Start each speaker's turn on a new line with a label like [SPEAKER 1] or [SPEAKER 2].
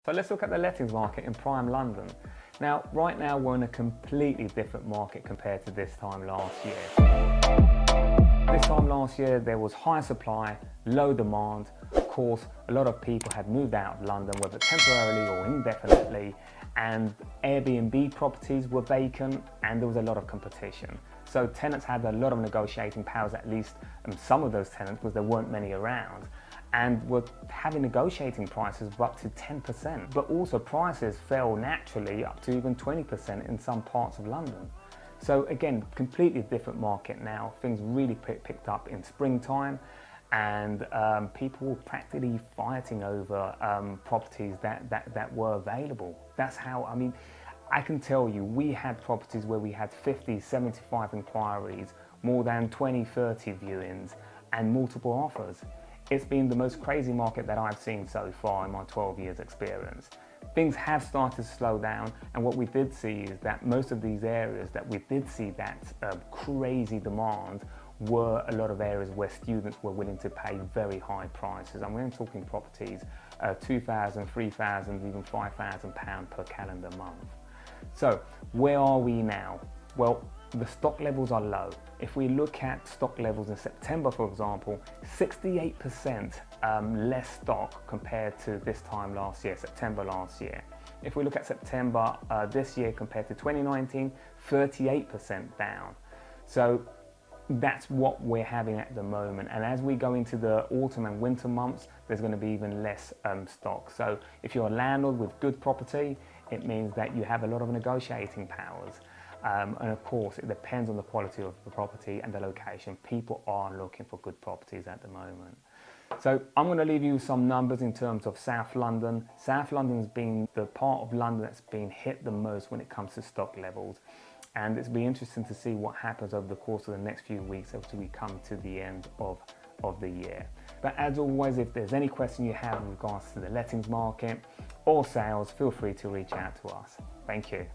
[SPEAKER 1] So let's look at the lettings market in prime London. Now, right now we're in a completely different market compared to this time last year. This time last year there was high supply, low demand. Of course, a lot of people had moved out of London, whether temporarily or indefinitely, and Airbnb properties were vacant and there was a lot of competition. So tenants had a lot of negotiating powers, at least some of those tenants, because there weren't many around, and were having negotiating prices of up to 10%. But also prices fell naturally up to even 20% in some parts of London. So again, completely different market now. Things really picked up in springtime, and people were practically fighting over properties that were available. That's how, I mean, I can tell you, we had properties where we had 50, 75 inquiries, more than 20, 30 viewings, and multiple offers. It's been the most crazy market that I've seen so far in my 12 years experience. Things have started to slow down, and what we did see is that most of these areas that we did see that crazy demand were a lot of areas where students were willing to pay very high prices. And we're talking properties, £2,000, £3,000, even £5,000 per calendar month. So where are we now? Well, the stock levels are low. If we look at stock levels in September, for example, 68% less stock compared to this time last year, September last year. If we look at September this year compared to 2019, 38% down. So that's what we're having at the moment. And as we go into the autumn and winter months, there's going to be even less stock. So if you're a landlord with good property, it means that you have a lot of negotiating powers. And of course, it depends on the quality of the property and the location. People are looking for good properties at the moment. So I'm going to leave you some numbers in terms of South London. South London's been the part of London that's been hit the most when it comes to stock levels. And it's been interesting to see what happens over the course of the next few weeks as we come to the end of the year. But as always, if there's any question you have in regards to the lettings market or sales, feel free to reach out to us. Thank you.